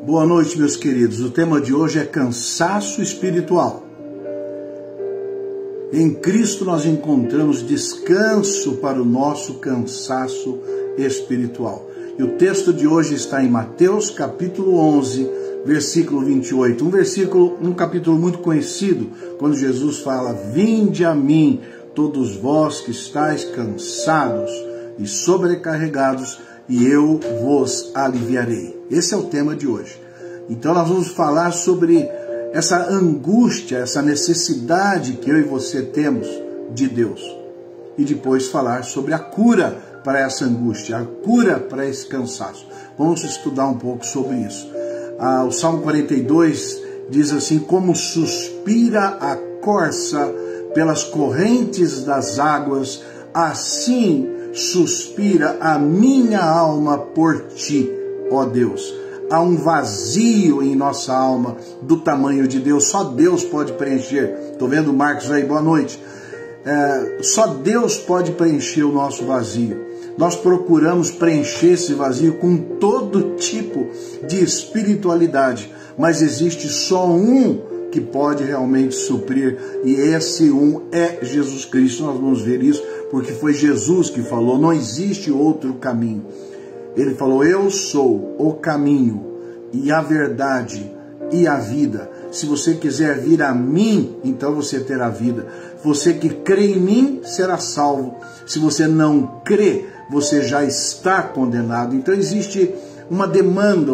Boa noite, meus queridos. O tema de hoje é cansaço espiritual. Em Cristo nós encontramos descanso para o nosso cansaço espiritual. E o texto de hoje está em Mateus capítulo 11, versículo 28. Um capítulo muito conhecido, quando Jesus fala: "Vinde a mim, todos vós que estáis cansados e sobrecarregados, e eu vos aliviarei." Esse é o tema de hoje. Então nós vamos falar sobre essa angústia, essa necessidade que eu e você temos de Deus. E depois falar sobre a cura para essa angústia, a cura para esse cansaço. Vamos estudar um pouco sobre isso. O Salmo 42 diz assim: "Como suspira a corça pelas correntes das águas, assim suspira a minha alma por ti, ó Deus." Há um vazio em nossa alma do tamanho de Deus. Só Deus pode preencher. Estou vendo o Marcos aí, boa noite. Só Deus pode preencher o nosso vazio. Nós procuramos preencher esse vazio com todo tipo de espiritualidade, mas existe só um que pode realmente suprir, e esse um é Jesus Cristo. Nós vamos ver isso, porque foi Jesus que falou: não existe outro caminho. Ele falou: "Eu sou o caminho e a verdade e a vida. Se você quiser vir a mim, então você terá vida. Você que crê em mim será salvo. Se você não crê, você já está condenado." Então existe uma demanda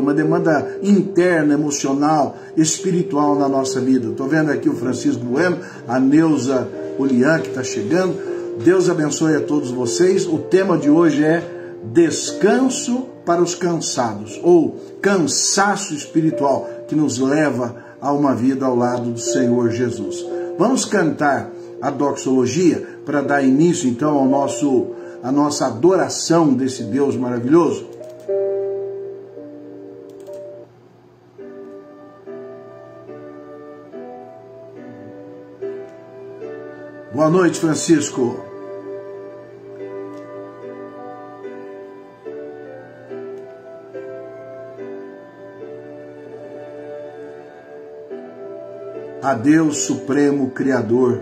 interna, emocional, espiritual na nossa vida. Estou vendo aqui o Francisco Bueno, a Neuza Olian, que está chegando. Deus abençoe a todos vocês. O tema de hoje é descanso para os cansados, ou cansaço espiritual, que nos leva a uma vida ao lado do Senhor Jesus. Vamos cantar a doxologia para dar início então à nossa adoração desse Deus maravilhoso? Boa noite, Francisco. A Deus Supremo Criador,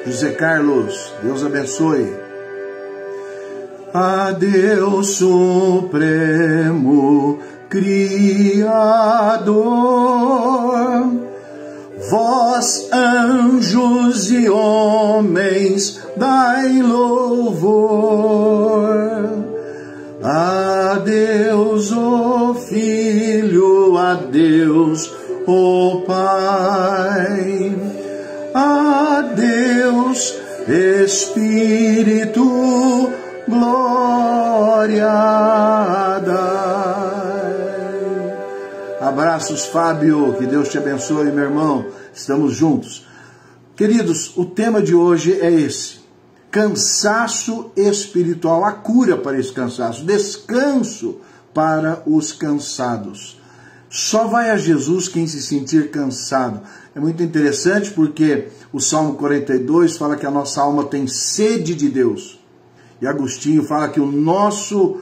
José Carlos, Deus abençoe. A Deus Supremo Criador, vós, anjos e homens, dai louvor. A Deus, o Filho, a Deus, o Pai, a Deus, Espírito, glória dai. Abraços, Fábio, que Deus te abençoe, meu irmão. Estamos juntos. Queridos, o tema de hoje é esse: cansaço espiritual, a cura para esse cansaço, descanso para os cansados. Só vai a Jesus quem se sentir cansado. É muito interessante porque o Salmo 42 fala que a nossa alma tem sede de Deus. E Agostinho fala que o nosso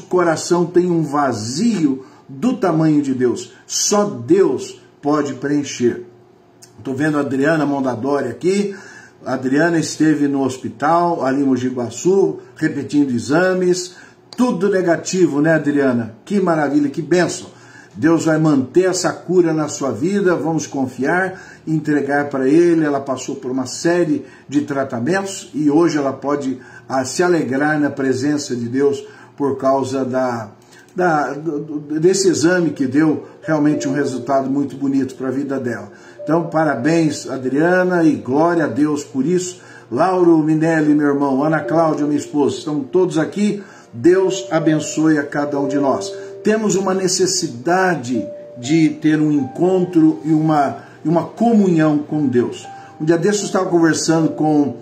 coração tem um vazio do tamanho de Deus. Só Deus pode preencher. Estou vendo a Adriana Mondadori aqui. A Adriana esteve no hospital, ali em Mogi Guaçu, repetindo exames. Tudo negativo, né, Adriana? Que maravilha, que bênção. Deus vai manter essa cura na sua vida. Vamos confiar, entregar para Ele. Ela passou por uma série de tratamentos e hoje ela pode se alegrar na presença de Deus por causa desse exame que deu realmente um resultado muito bonito para a vida dela. Então, parabéns, Adriana, e glória a Deus por isso. Lauro Minelli, meu irmão, Ana Cláudia, minha esposa, estão todos aqui. Deus abençoe a cada um de nós. Temos uma necessidade de ter um encontro e uma comunhão com Deus. Um dia desses eu estava conversando como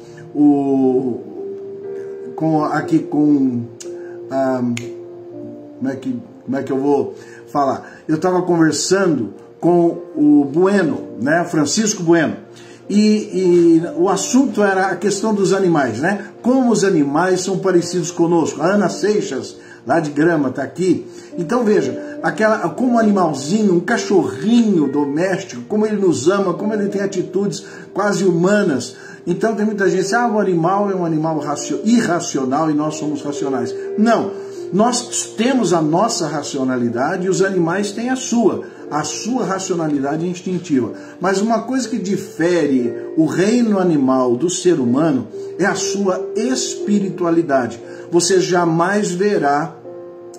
é que eu vou falar? Eu estava conversando com o Bueno, né? Francisco Bueno. E o assunto era a questão dos animais, né? Como os animais são parecidos conosco. A Ana Seixas, lá de Grama, está aqui. Então veja, como um animalzinho, um cachorrinho doméstico, como ele nos ama, como ele tem atitudes quase humanas. Então tem muita gente que diz, o animal é um animal irracional e nós somos racionais. Não, nós temos a nossa racionalidade e os animais têm a sua racionalidade instintiva. Mas uma coisa que difere o reino animal do ser humano é a sua espiritualidade. Você jamais verá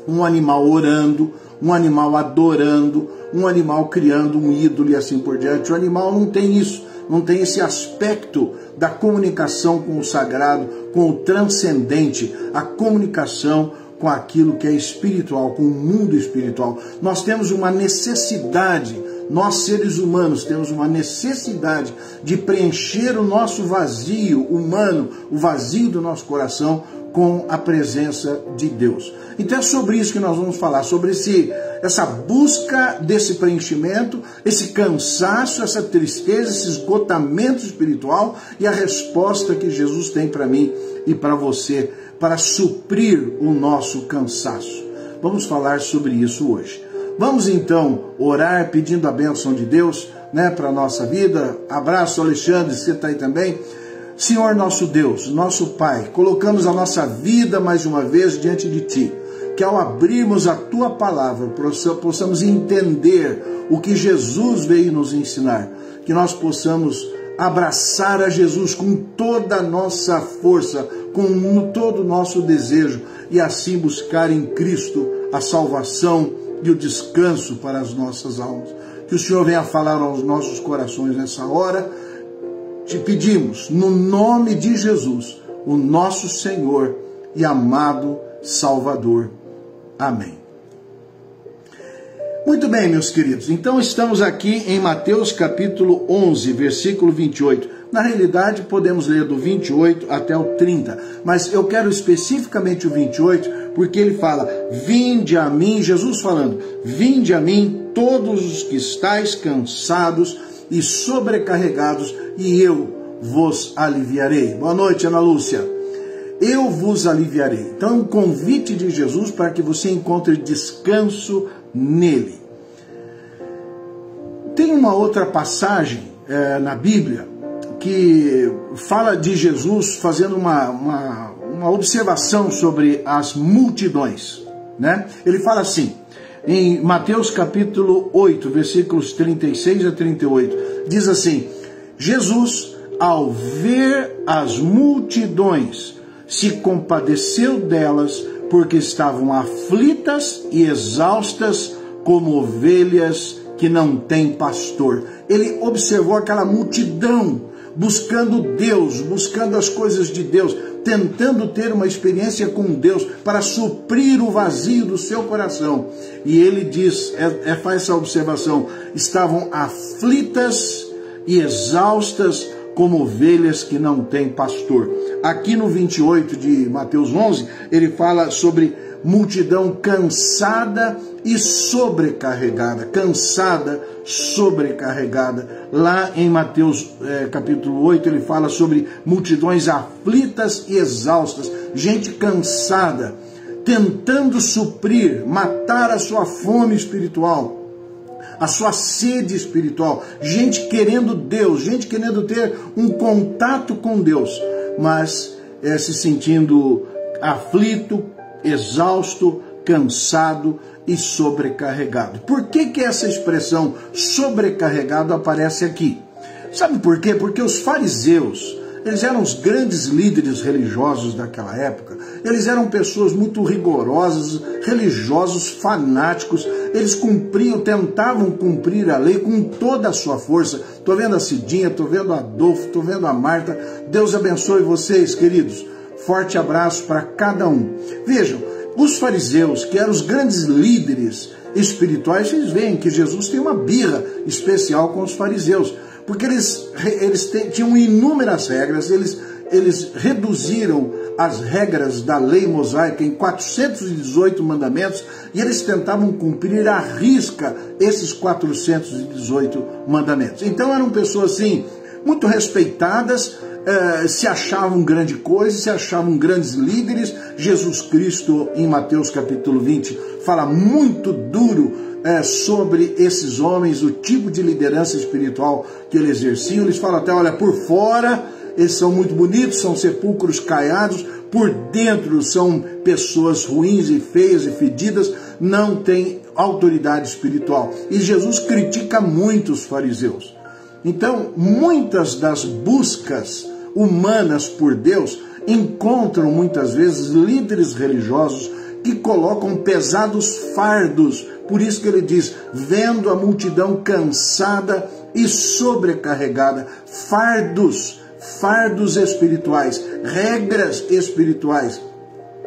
um animal orando, um animal adorando, um animal criando um ídolo e assim por diante. O animal não tem isso, não tem esse aspecto da comunicação com o sagrado, com o transcendente, a comunicação com aquilo que é espiritual, com o mundo espiritual. Nós temos uma necessidade, nós seres humanos temos uma necessidade de preencher o nosso vazio humano, o vazio do nosso coração, com a presença de Deus. Então é sobre isso que nós vamos falar, sobre essa busca desse preenchimento, esse cansaço, essa tristeza, esse esgotamento espiritual e a resposta que Jesus tem para mim e para você, para suprir o nosso cansaço. Vamos falar sobre isso hoje. Vamos então orar pedindo a bênção de Deus, né, para a nossa vida. Abraço, Alexandre, você está aí também. Senhor nosso Deus, nosso Pai, colocamos a nossa vida mais uma vez diante de Ti, que ao abrirmos a Tua palavra, possamos entender o que Jesus veio nos ensinar, que nós possamos abraçar a Jesus com toda a nossa força, com todo o nosso desejo, e assim buscar em Cristo a salvação e o descanso para as nossas almas. Que o Senhor venha falar aos nossos corações nessa hora. Te pedimos, no nome de Jesus, o nosso Senhor e amado Salvador. Amém. Muito bem, meus queridos. Então estamos aqui em Mateus capítulo 11, versículo 28. Na realidade, podemos ler do 28 até o 30. Mas eu quero especificamente o 28, porque ele fala, vinde a mim, Jesus falando, vinde a mim todos os que estáis cansados e sobrecarregados, e eu vos aliviarei. Boa noite, Ana Lúcia. Eu vos aliviarei. Então, um convite de Jesus para que você encontre descanso nele. Tem uma outra passagem na Bíblia que fala de Jesus fazendo uma observação sobre as multidões, né? Ele fala assim, em Mateus capítulo 8, versículos 36 a 38, diz assim, Jesus, ao ver as multidões, se compadeceu delas, porque estavam aflitas e exaustas como ovelhas que não têm pastor. Ele observou aquela multidão buscando Deus, buscando as coisas de Deus, tentando ter uma experiência com Deus para suprir o vazio do seu coração. E ele diz, faz essa observação, estavam aflitas e exaustas como ovelhas que não têm pastor. Aqui no 28 de Mateus 11, ele fala sobre multidão cansada e sobrecarregada. Cansada, sobrecarregada. Lá em Mateus capítulo 8, ele fala sobre multidões aflitas e exaustas. Gente cansada, tentando suprir, matar a sua fome espiritual, a sua sede espiritual, gente querendo Deus, gente querendo ter um contato com Deus, mas se sentindo aflito, exausto, cansado e sobrecarregado. Por que essa expressão sobrecarregado aparece aqui? Sabe por quê? Porque os fariseus, eles eram os grandes líderes religiosos daquela época. Eles eram pessoas muito rigorosas, religiosos, fanáticos. Eles tentavam cumprir a lei com toda a sua força. Estou vendo a Cidinha, estou vendo a Adolfo, estou vendo a Marta. Deus abençoe vocês, queridos. Forte abraço para cada um. Vejam, os fariseus, que eram os grandes líderes espirituais, vocês veem que Jesus tem uma birra especial com os fariseus. Porque eles tinham inúmeras regras, eles reduziram as regras da lei mosaica em 418 mandamentos e eles tentavam cumprir à risca esses 418 mandamentos. Então eram pessoas assim, muito respeitadas, se achavam grande coisa, se achavam grandes líderes. Jesus Cristo, em Mateus capítulo 20, fala muito duro sobre esses homens, o tipo de liderança espiritual que eles exerciam. Eles falam até, olha, por fora eles são muito bonitos, são sepulcros caiados, por dentro são pessoas ruins e feias e fedidas, não têm autoridade espiritual. E Jesus critica muito os fariseus. Então, muitas das buscas humanas por Deus encontram muitas vezes líderes religiosos que colocam pesados fardos. Por isso que ele diz, vendo a multidão cansada e sobrecarregada, fardos espirituais, regras espirituais,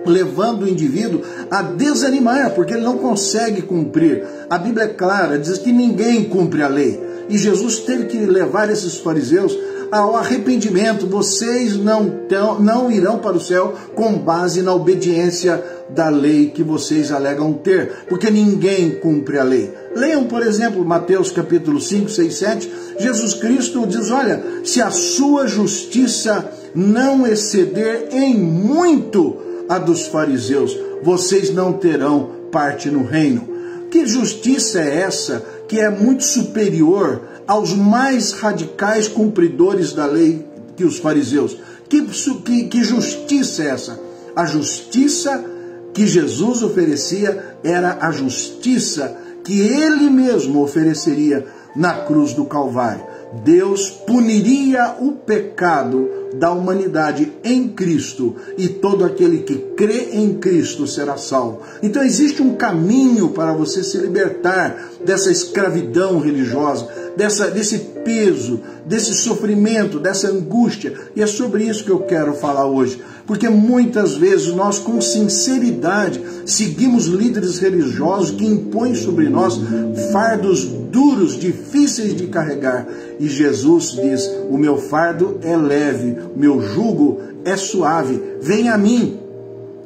levando o indivíduo a desanimar, porque ele não consegue cumprir. A Bíblia é clara, diz que ninguém cumpre a lei. E Jesus teve que levar esses fariseus ao arrependimento. Vocês não irão para o céu com base na obediência da lei que vocês alegam ter, porque ninguém cumpre a lei. Leiam, por exemplo, Mateus capítulo 5, 6, 7. Jesus Cristo diz, olha, se a sua justiça não exceder em muito a dos fariseus, vocês não terão parte no reino. Que justiça é essa que é muito superior aos mais radicais cumpridores da lei que os fariseus? Que justiça é essa? A justiça que Jesus oferecia era a justiça que ele mesmo ofereceria na cruz do Calvário. Deus puniria o pecado da humanidade em Cristo, e todo aquele que crê em Cristo será salvo. Então existe um caminho para você se libertar dessa escravidão religiosa, desse peso, desse sofrimento, dessa angústia. E é sobre isso que eu quero falar hoje. Porque muitas vezes nós, com sinceridade, seguimos líderes religiosos que impõem sobre nós fardos duros, difíceis de carregar. E Jesus diz, o meu fardo é leve, o meu jugo é suave. Vem a mim,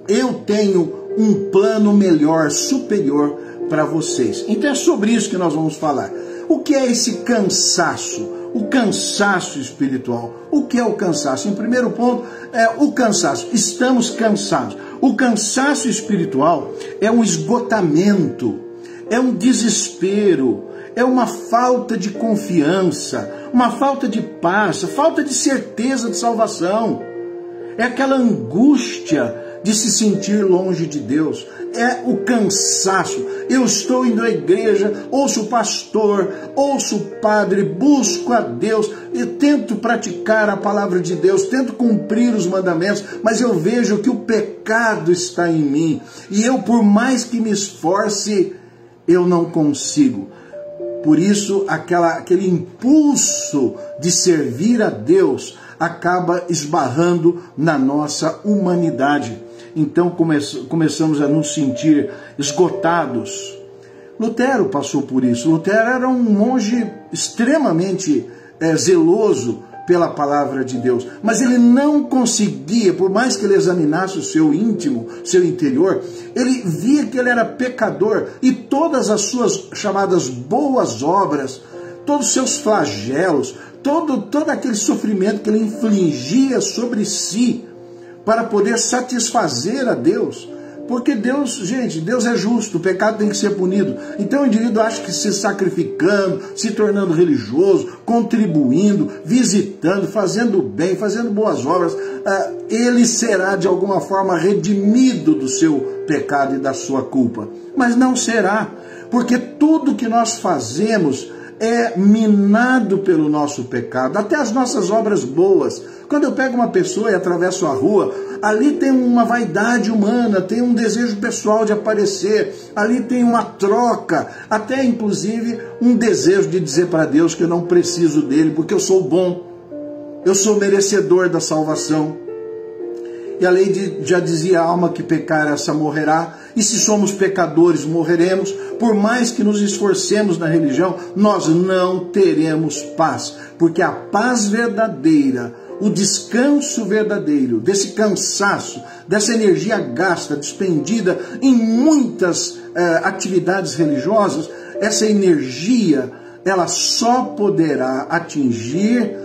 eu tenho um plano melhor, superior para vocês. Então é sobre isso que nós vamos falar. O que é esse cansaço? O cansaço espiritual. O que é o cansaço? Em primeiro ponto, é o cansaço. Estamos cansados. O cansaço espiritual é um esgotamento, é um desespero, é uma falta de confiança, uma falta de paz, falta de certeza de salvação. É aquela angústia de se sentir longe de Deus. É o cansaço. Eu estou indo à igreja, ouço o pastor, ouço o padre, busco a Deus, eu tento praticar a palavra de Deus, tento cumprir os mandamentos, mas eu vejo que o pecado está em mim. E eu, por mais que me esforce, eu não consigo. Por isso, aquele impulso de servir a Deus acaba esbarrando na nossa humanidade. Então começamos a nos sentir esgotados. Lutero passou por isso. Lutero era um monge extremamente zeloso pela palavra de Deus, mas ele não conseguia, por mais que ele examinasse o seu íntimo, seu interior, ele via que ele era pecador, e todas as suas chamadas boas obras, todos os seus flagelos, todo aquele sofrimento que ele infligia sobre si para poder satisfazer a Deus. Porque Deus, gente, Deus é justo, o pecado tem que ser punido. Então o indivíduo acha que se sacrificando, se tornando religioso, contribuindo, visitando, fazendo bem, fazendo boas obras, ele será de alguma forma redimido do seu pecado e da sua culpa. Mas não será, porque tudo que nós fazemos é minado pelo nosso pecado, até as nossas obras boas. Quando eu pego uma pessoa e atravesso a rua, ali tem uma vaidade humana, tem um desejo pessoal de aparecer, ali tem uma troca, até inclusive um desejo de dizer para Deus que eu não preciso dele, porque eu sou bom, eu sou merecedor da salvação. E a lei já dizia, a alma que pecar, essa morrerá. E se somos pecadores, morreremos. Por mais que nos esforcemos na religião, nós não teremos paz. Porque a paz verdadeira, o descanso verdadeiro, desse cansaço, dessa energia gasta, despendida em muitas atividades religiosas, essa energia, ela só poderá atingir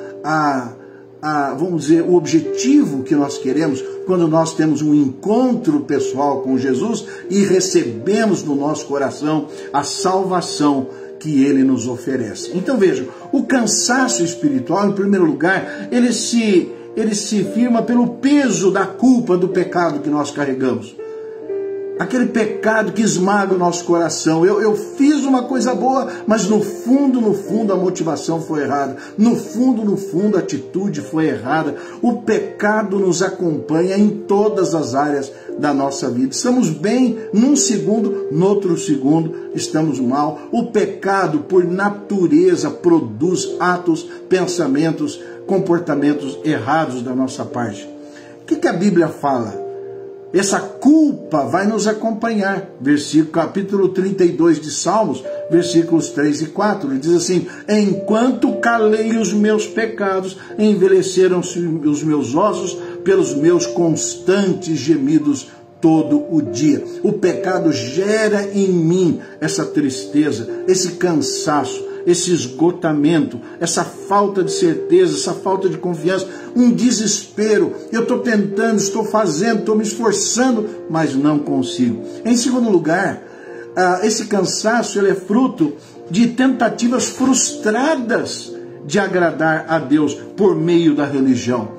vamos dizer, o objetivo que nós queremos quando nós temos um encontro pessoal com Jesus e recebemos no nosso coração a salvação que Ele nos oferece. Então vejam, o cansaço espiritual, em primeiro lugar, ele se firma pelo peso da culpa do pecado que nós carregamos. Aquele pecado que esmaga o nosso coração. Eu fiz uma coisa boa, mas no fundo a motivação foi errada. No fundo a atitude foi errada. O pecado nos acompanha em todas as áreas da nossa vida. Estamos bem num segundo, no outro segundo estamos mal. O pecado, por natureza, produz atos, pensamentos, comportamentos errados da nossa parte. O que a Bíblia fala? Essa culpa vai nos acompanhar. Capítulo 32 de Salmos, versículos 3 e 4. Ele diz assim: enquanto calei os meus pecados, envelheceram-se os meus ossos pelos meus constantes gemidos todo o dia. O pecado gera em mim essa tristeza, esse cansaço, esse esgotamento, essa falta de certeza, essa falta de confiança, um desespero. Eu estou tentando, estou fazendo, estou me esforçando, mas não consigo. Em segundo lugar, esse cansaço ele é fruto de tentativas frustradas de agradar a Deus por meio da religião.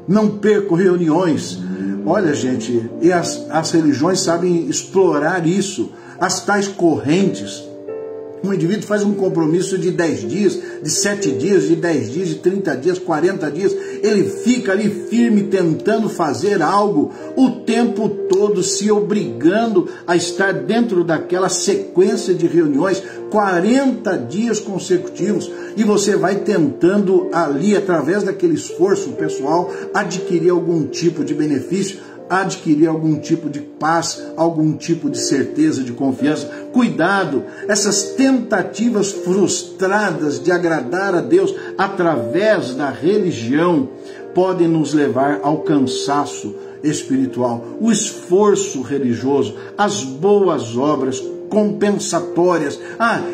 Não perco reuniões. Olha, gente, e as religiões sabem explorar isso, as tais correntes. Um indivíduo faz um compromisso de 10 dias, de 7 dias, de 10 dias, de 30 dias, 40 dias. Ele fica ali firme tentando fazer algo o tempo todo, se obrigando a estar dentro daquela sequência de reuniões, 40 dias consecutivos. E você vai tentando ali, através daquele esforço pessoal, adquirir algum tipo de benefício, adquirir algum tipo de paz, algum tipo de certeza, de confiança. Cuidado, essas tentativas frustradas de agradar a Deus através da religião podem nos levar ao cansaço espiritual. O esforço religioso, as boas obras compensatórias.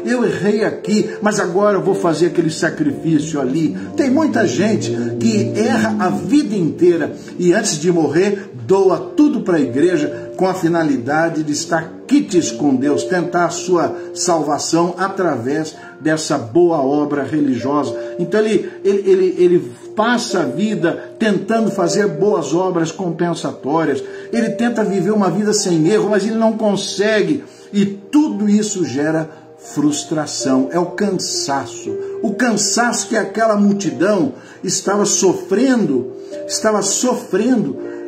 Eu errei aqui, mas agora eu vou fazer aquele sacrifício ali. Tem muita gente que erra a vida inteira e antes de morrer doa tudo para a igreja com a finalidade de estar quites com Deus, tentar a sua salvação através dessa boa obra religiosa. Então ele passa a vida tentando fazer boas obras compensatórias. Ele tenta viver uma vida sem erro, mas ele não consegue. E tudo isso gera frustração, é o cansaço. O cansaço que aquela multidão estava sofrendo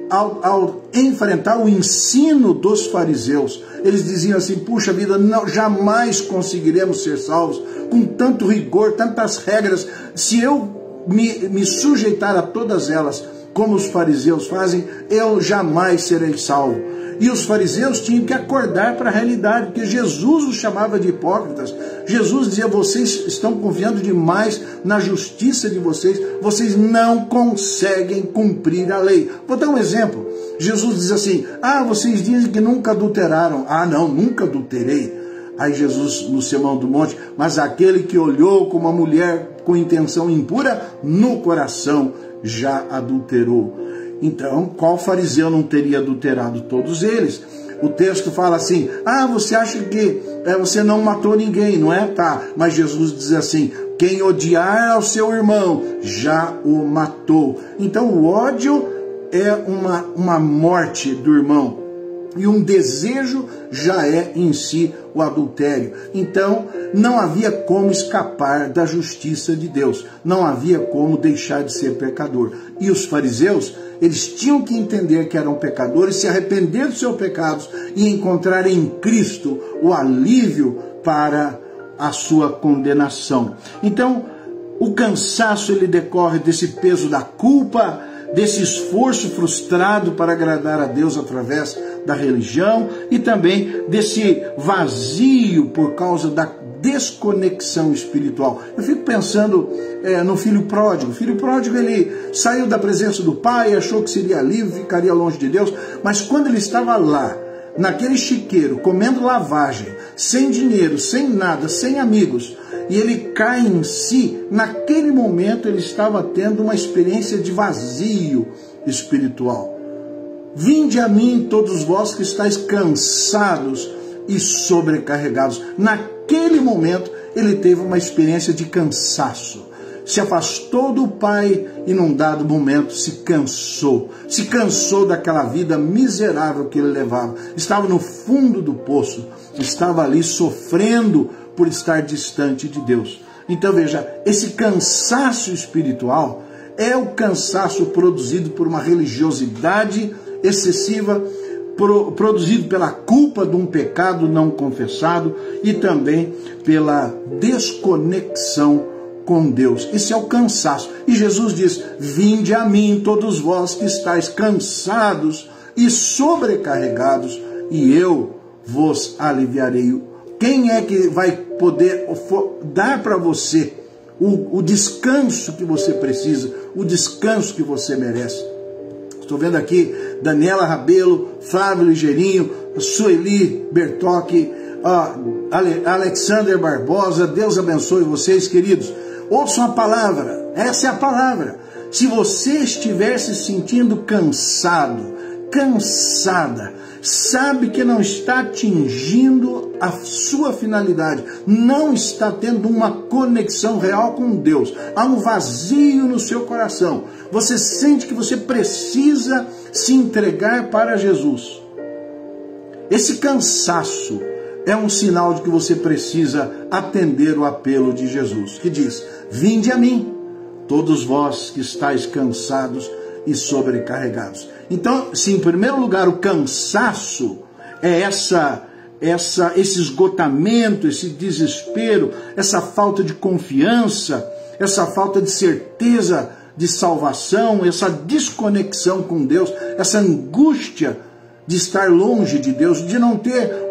ao enfrentar o ensino dos fariseus. Eles diziam assim: puxa vida, não, jamais conseguiremos ser salvos com tanto rigor, tantas regras. Se eu me sujeitar a todas elas, como os fariseus fazem, eu jamais serei salvo. E os fariseus tinham que acordar para a realidade, porque Jesus os chamava de hipócritas. Jesus dizia: vocês estão confiando demais na justiça de vocês, vocês não conseguem cumprir a lei. Vou dar um exemplo. Jesus diz assim: vocês dizem que nunca adulteraram. Não, nunca adulterei. Aí Jesus, no Sermão do Monte: mas aquele que olhou com uma mulher com intenção impura, no coração já adulterou. Então, qual fariseu não teria adulterado? Todos eles. O texto fala assim: você acha que você não matou ninguém, não é? Tá, mas Jesus diz assim: quem odiar ao seu irmão já o matou. Então o ódio é uma morte do irmão. E um desejo já é em si o adultério. Então, não havia como escapar da justiça de Deus. Não havia como deixar de ser pecador. E os fariseus, eles tinham que entender que eram pecadores, se arrepender dos seus pecados e encontrar em Cristo o alívio para a sua condenação. Então, o cansaço ele decorre desse peso da culpa, desse esforço frustrado para agradar a Deus através da religião e também desse vazio por causa desconexão espiritual. Eu fico pensando no filho pródigo. O filho pródigo, ele saiu da presença do pai, achou que seria livre, ficaria longe de Deus, mas quando ele estava lá, naquele chiqueiro, comendo lavagem, sem dinheiro, sem nada, sem amigos, e ele cai em si, naquele momento ele estava tendo uma experiência de vazio espiritual. Vinde a mim todos vós que estáis cansados e sobrecarregados. Naquele momento ele teve uma experiência de cansaço. Se afastou do Pai e num dado momento se cansou daquela vida miserável que ele levava. Estava no fundo do poço, estava ali sofrendo por estar distante de Deus. Então veja, esse cansaço espiritual é o cansaço produzido por uma religiosidade excessiva, produzido pela culpa de um pecado não confessado e também pela desconexão com Deus. Esse é o cansaço. E Jesus diz: vinde a mim todos vós que estáis cansados e sobrecarregados, e eu vos aliviarei. Quem é que vai poder dar para você o descanso que você precisa, o descanso que você merece? Estou vendo aqui Daniela Rabelo, Flávio Ligeirinho, Sueli Bertocchi, Alexander Barbosa. Deus abençoe vocês, queridos. Ouçam a palavra, essa é a palavra. Se você estiver se sentindo cansado, cansada, sabe que não está atingindo a sua finalidade, não está tendo uma conexão real com Deus, há um vazio no seu coração, você sente que você precisa se entregar para Jesus. Esse cansaço é um sinal de que você precisa atender o apelo de Jesus, que diz: vinde a mim, todos vós que estáis cansados e sobrecarregados. Então, se em primeiro lugar o cansaço é esse esgotamento, esse desespero, essa falta de confiança, essa falta de certeza de salvação, essa desconexão com Deus, essa angústia de estar longe de Deus, de não ter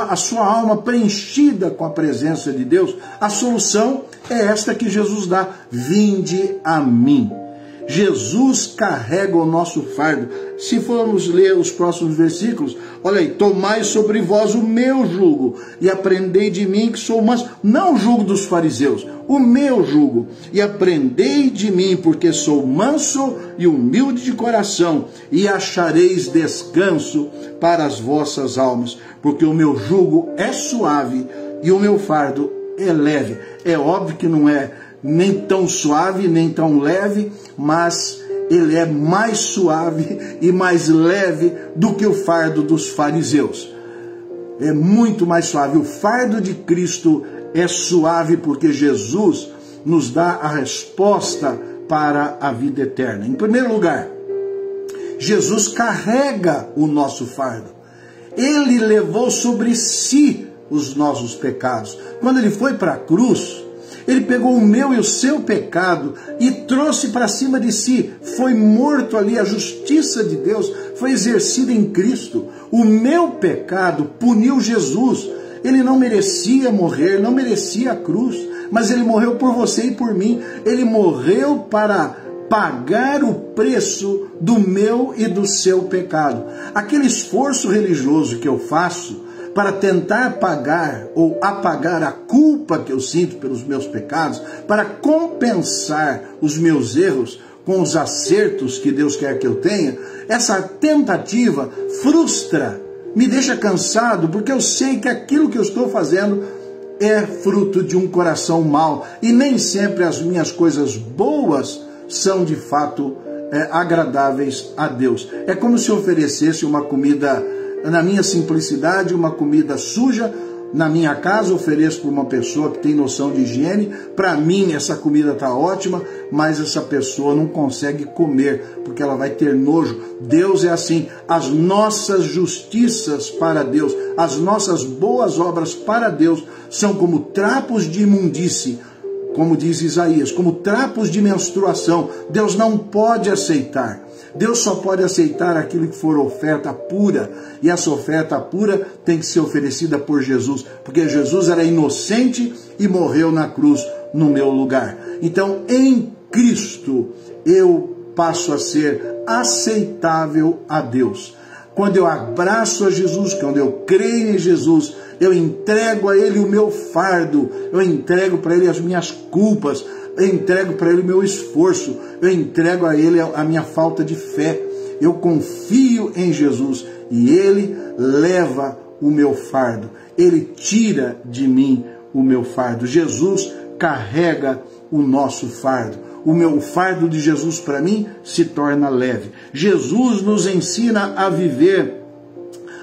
a sua alma preenchida com a presença de Deus, a solução é esta que Jesus dá: vinde a mim. Jesus carrega o nosso fardo. Se formos ler os próximos versículos, olha aí: tomai sobre vós o meu jugo e aprendei de mim que sou manso. Não o jugo dos fariseus, o meu jugo. E aprendei de mim, porque sou manso e humilde de coração, e achareis descanso para as vossas almas, porque o meu jugo é suave e o meu fardo é leve. É óbvio que não é nem tão suave, nem tão leve, mas ele é mais suave e mais leve do que o fardo dos fariseus. É muito mais suave. O fardo de Cristo é suave porque Jesus nos dá a resposta para a vida eterna. Em primeiro lugar, Jesus carrega o nosso fardo. Ele levou sobre si os nossos pecados. Quando ele foi para a cruz, ele pegou o meu e o seu pecado e trouxe para cima de si. Foi morto ali, a justiça de Deus foi exercida em Cristo. O meu pecado puniu Jesus. Ele não merecia morrer, não merecia a cruz, mas ele morreu por você e por mim. Ele morreu para pagar o preço do meu e do seu pecado. Aquele esforço religioso que eu faço para tentar pagar ou apagar a culpa que eu sinto pelos meus pecados, para compensar os meus erros com os acertos que Deus quer que eu tenha, essa tentativa frustra, me deixa cansado, porque eu sei que aquilo que eu estou fazendo é fruto de um coração mau, e nem sempre as minhas coisas boas são de fato agradáveis a Deus. É como se eu oferecesse uma comida, na minha simplicidade, uma comida suja, na minha casa ofereço para uma pessoa que tem noção de higiene. Para mim essa comida está ótima, mas essa pessoa não consegue comer, porque ela vai ter nojo. Deus é assim: as nossas justiças para Deus, as nossas boas obras para Deus são como trapos de imundície, como diz Isaías, como trapos de menstruação. Deus não pode aceitar. Deus só pode aceitar aquilo que for oferta pura, e essa oferta pura tem que ser oferecida por Jesus, porque Jesus era inocente e morreu na cruz no meu lugar. Então, em Cristo, eu passo a ser aceitável a Deus. Quando eu abraço a Jesus, quando eu creio em Jesus, eu entrego a Ele o meu fardo, eu entrego para Ele as minhas culpas, eu entrego para Ele o meu esforço, eu entrego a Ele a minha falta de fé. Eu confio em Jesus e Ele leva o meu fardo, Ele tira de mim o meu fardo. Jesus carrega o nosso fardo. O fardo de Jesus para mim se torna leve. Jesus nos ensina a viver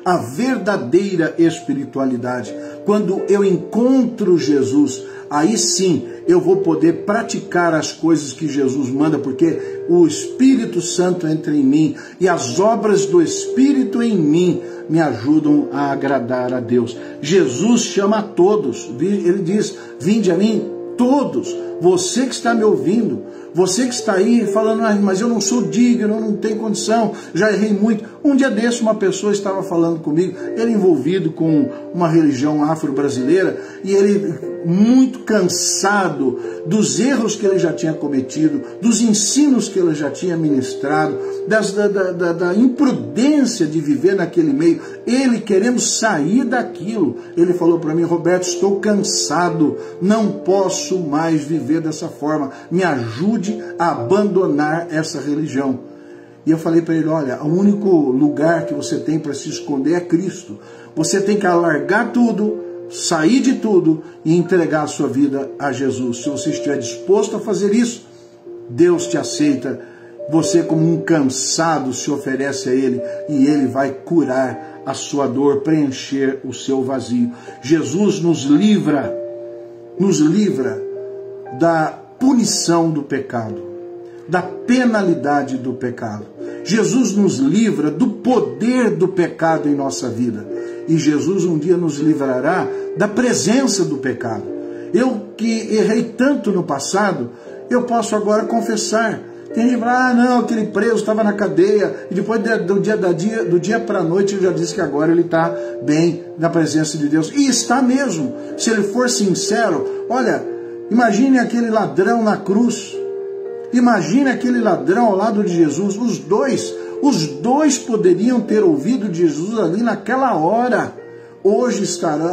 a verdadeira espiritualidade. Quando eu encontro Jesus, aí sim eu vou poder praticar as coisas que Jesus manda, porque o Espírito Santo entra em mim e as obras do Espírito em mim me ajudam a agradar a Deus. Jesus chama a todos. Ele diz: vinde a mim todos. Você que está me ouvindo, você que está aí falando, mas eu não sou digno, eu não tenho condição, já errei muito. Um dia desse uma pessoa estava falando comigo, ele envolvido com uma religião afro-brasileira, e ele muito cansado dos erros que ele já tinha cometido, dos ensinos que ele já tinha ministrado, da imprudência de viver naquele meio, ele querendo sair daquilo. Ele falou para mim: Roberto, estou cansado, não posso mais viver dessa forma, me ajude a abandonar essa religião. E eu falei para ele: olha, o único lugar que você tem para se esconder é Cristo. Você tem que alargar tudo, sair de tudo e entregar a sua vida a Jesus. Se você estiver disposto a fazer isso, Deus te aceita. Você, como um cansado, se oferece a Ele e Ele vai curar a sua dor, preencher o seu vazio. Jesus nos livra da punição do pecado, da penalidade do pecado. Jesus nos livra do poder do pecado em nossa vida. E Jesus um dia nos livrará da presença do pecado. Eu que errei tanto no passado, eu posso agora confessar. Tem gente que fala: não, aquele preso estava na cadeia, e depois do dia para a noite ele já disse que agora ele está bem na presença de Deus. E está mesmo, se ele for sincero. Olha, imagine aquele ladrão na cruz, imagine aquele ladrão ao lado de Jesus. Os dois poderiam ter ouvido de Jesus ali naquela hora. Hoje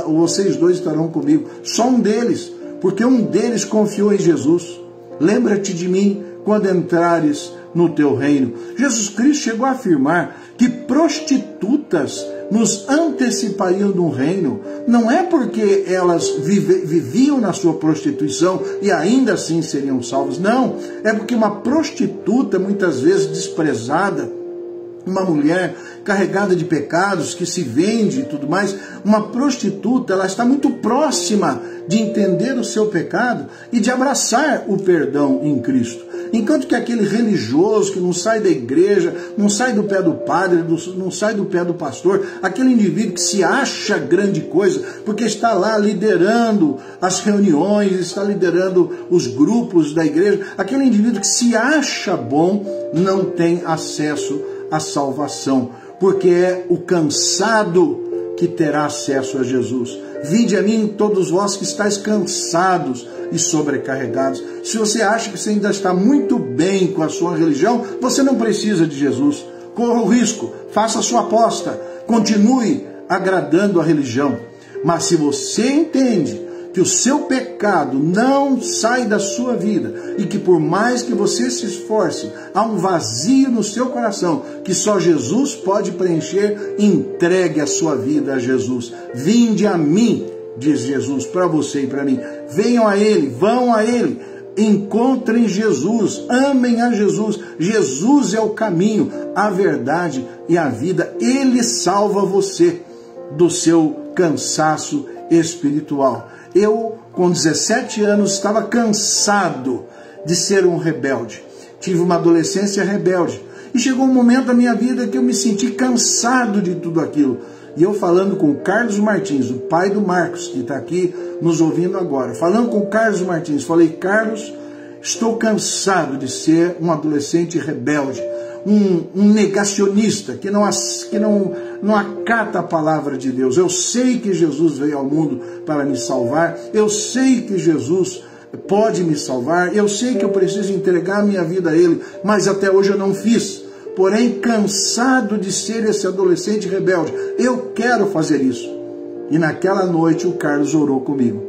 vocês dois estarão comigo, só um deles, porque um deles confiou em Jesus. Lembra-te de mim quando entrares no teu reino. Jesus Cristo chegou a afirmar que prostitutas nos antecipariam no reino. Não é porque elas viviam na sua prostituição e ainda assim seriam salvas. Não, é porque uma prostituta, muitas vezes desprezada, uma mulher carregada de pecados, que se vende e tudo mais, uma prostituta, ela está muito próxima de entender o seu pecado e de abraçar o perdão em Cristo. Enquanto que aquele religioso que não sai da igreja, não sai do pé do padre, não sai do pé do pastor, aquele indivíduo que se acha grande coisa, porque está lá liderando as reuniões, está liderando os grupos da igreja, aquele indivíduo que se acha bom não tem acesso à salvação, porque é o cansado que terá acesso a Jesus. Vinde a mim todos vós que estáis cansados e sobrecarregados. Se você acha que você ainda está muito bem com a sua religião, você não precisa de Jesus. Corra o risco, faça a sua aposta, continue agradando a religião. Mas se você entende que o seu pecado não sai da sua vida e que por mais que você se esforce, há um vazio no seu coração que só Jesus pode preencher, entregue a sua vida a Jesus. Vinde a mim, diz Jesus, para você e para mim. Venham a Ele, vão a Ele, encontrem Jesus, amem a Jesus. Jesus é o caminho, a verdade e a vida. Ele salva você do seu cansaço espiritual. Eu, com 17 anos, estava cansado de ser um rebelde. Tive uma adolescência rebelde. E chegou um momento da minha vida que eu me senti cansado de tudo aquilo. E eu falando com o Carlos Martins, o pai do Marcos, que está aqui nos ouvindo agora. Falando com o Carlos Martins, falei: Carlos, estou cansado de ser um adolescente rebelde. um negacionista, que não acata a palavra de Deus. Eu sei que Jesus veio ao mundo para me salvar, eu sei que Jesus pode me salvar, eu sei que eu preciso entregar minha vida a Ele, mas até hoje eu não fiz. Porém, cansado de ser esse adolescente rebelde, eu quero fazer isso. E naquela noite o Carlos orou comigo.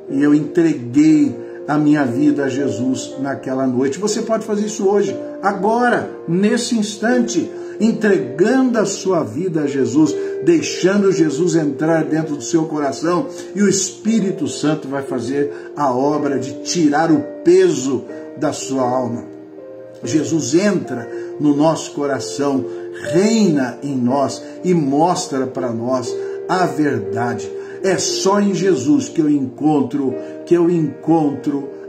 E eu entreguei a minha vida a Jesus naquela noite. Você pode fazer isso hoje, agora, nesse instante, entregando a sua vida a Jesus, deixando Jesus entrar dentro do seu coração, e o Espírito Santo vai fazer a obra de tirar o peso da sua alma. Jesus entra no nosso coração, reina em nós e mostra para nós a verdade. É só em Jesus que eu encontro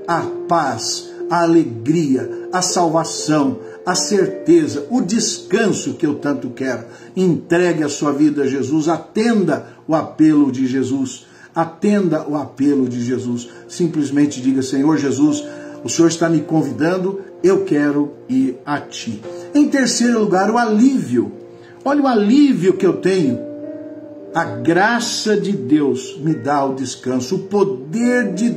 a paz, a alegria, a salvação, a certeza, o descanso que eu tanto quero. Entregue a sua vida a Jesus, atenda o apelo de Jesus. Atenda o apelo de Jesus. Simplesmente diga: Senhor Jesus, o Senhor está me convidando, eu quero ir a Ti. Em terceiro lugar, o alívio. Olha o alívio que eu tenho. A graça de Deus me dá o descanso. O poder de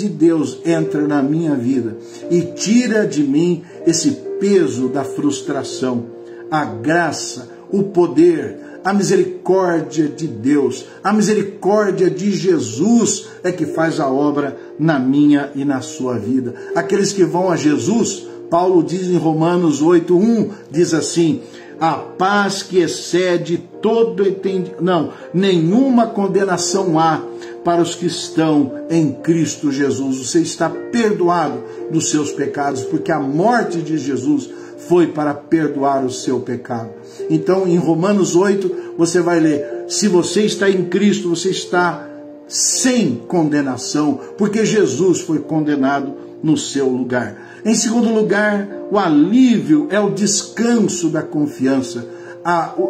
Deus entra na minha vida e tira de mim esse peso da frustração. A graça, o poder, a misericórdia de Deus, a misericórdia de Jesus é que faz a obra na minha e na sua vida. Aqueles que vão a Jesus, Paulo diz em Romanos 8:1, diz assim: a paz que excede todo entendimento. Não, nenhuma condenação há para os que estão em Cristo Jesus. Você está perdoado dos seus pecados, porque a morte de Jesus foi para perdoar o seu pecado. Então, em Romanos 8, você vai ler: se você está em Cristo, você está sem condenação, porque Jesus foi condenado no seu lugar. Em segundo lugar, o alívio é o descanso da confiança.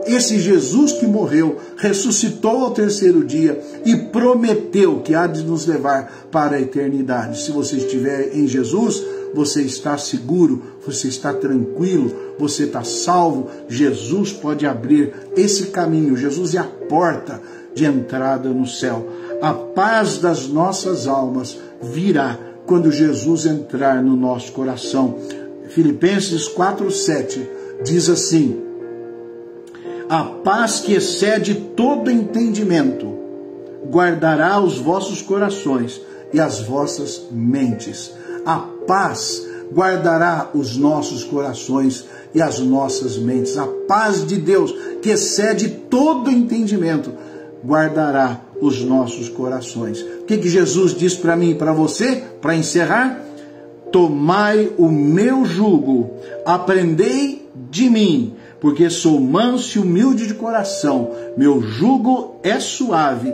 Esse Jesus que morreu, ressuscitou ao terceiro dia e prometeu que há de nos levar para a eternidade. Se você estiver em Jesus, você está seguro, você está tranquilo, você está salvo. Jesus pode abrir esse caminho. Jesus é a porta de entrada no céu. A paz das nossas almas virá quando Jesus entrar no nosso coração. Filipenses 4:7 diz assim: a paz que excede todo entendimento guardará os vossos corações e as vossas mentes. A paz guardará os nossos corações e as nossas mentes. A paz de Deus, que excede todo entendimento, guardará os nossos corações. O que Jesus diz para mim e para você, para encerrar? Tomai o meu jugo, aprendei de mim, porque sou manso e humilde de coração. Meu jugo é suave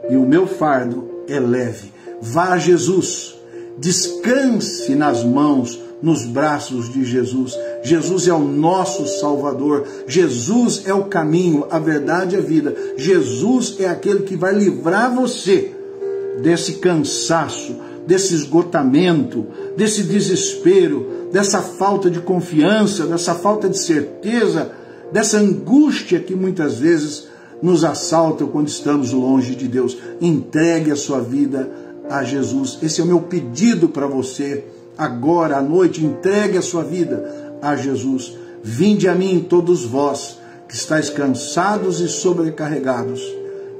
e o meu fardo é leve. Vá a Jesus, descanse nas mãos, nos braços de Jesus. Jesus é o nosso Salvador. Jesus é o caminho, a verdade e a vida. Jesus é aquele que vai livrar você desse cansaço, desse esgotamento, desse desespero, dessa falta de confiança, dessa falta de certeza, dessa angústia que muitas vezes nos assalta quando estamos longe de Deus. Entregue a sua vida a Jesus. Esse é o meu pedido para você agora à noite. Entregue a sua vida a Jesus. Vinde a mim todos vós que estáis cansados e sobrecarregados,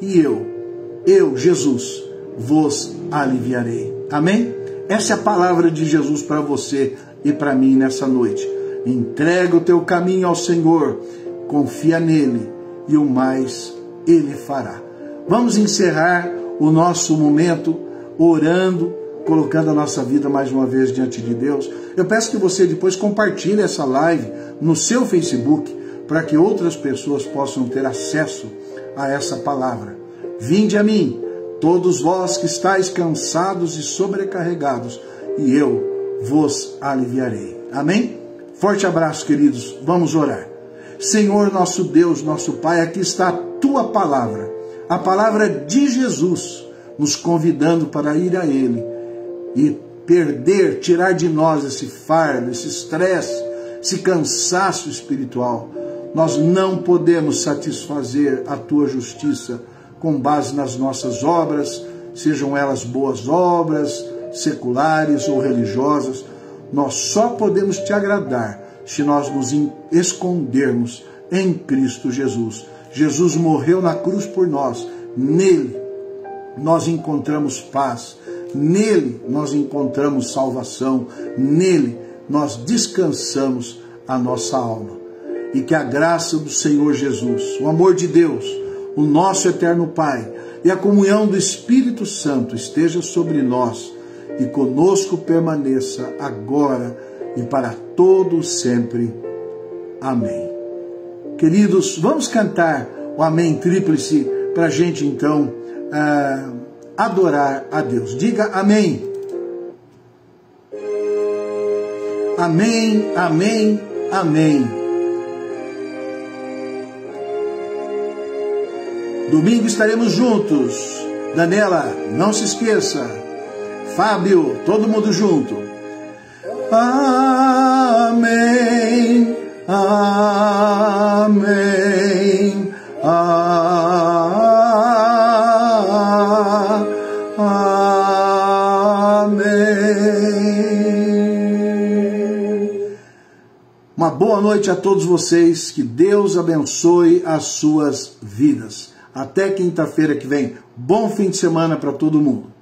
e eu, Jesus, vos aliviarei. Amém? Essa é a palavra de Jesus para você e para mim nessa noite. Entrega o teu caminho ao Senhor, confia nele e o mais ele fará. Vamos encerrar o nosso momento orando, colocando a nossa vida mais uma vez diante de Deus. Eu peço que você depois compartilhe essa live no seu Facebook, para que outras pessoas possam ter acesso a essa palavra. Vinde a mim, todos vós que estáis cansados e sobrecarregados, e eu vos aliviarei. Amém? Forte abraço, queridos. Vamos orar. Senhor, nosso Deus, nosso Pai, aqui está a tua palavra, a palavra de Jesus, nos convidando para ir a Ele e tirar de nós esse fardo, esse estresse, esse cansaço espiritual. Nós não podemos satisfazer a tua justiça com base nas nossas obras, sejam elas boas obras, seculares ou religiosas. Nós só podemos te agradar se nós nos escondermos em Cristo Jesus. Jesus morreu na cruz por nós. Nele nós encontramos paz. Nele nós encontramos salvação. Nele nós descansamos a nossa alma. E que a graça do Senhor Jesus, o amor de Deus, o nosso eterno Pai e a comunhão do Espírito Santo esteja sobre nós e conosco permaneça agora e para todo sempre. Amém. Queridos, vamos cantar o Amém Tríplice para a gente então adorar a Deus. Diga amém. Amém, amém, amém. Domingo estaremos juntos. Daniela, não se esqueça. Fábio, todo mundo junto. Amém, amém, amém. Uma boa noite a todos vocês. Que Deus abençoe as suas vidas. Até quinta-feira que vem. Bom fim de semana para todo mundo.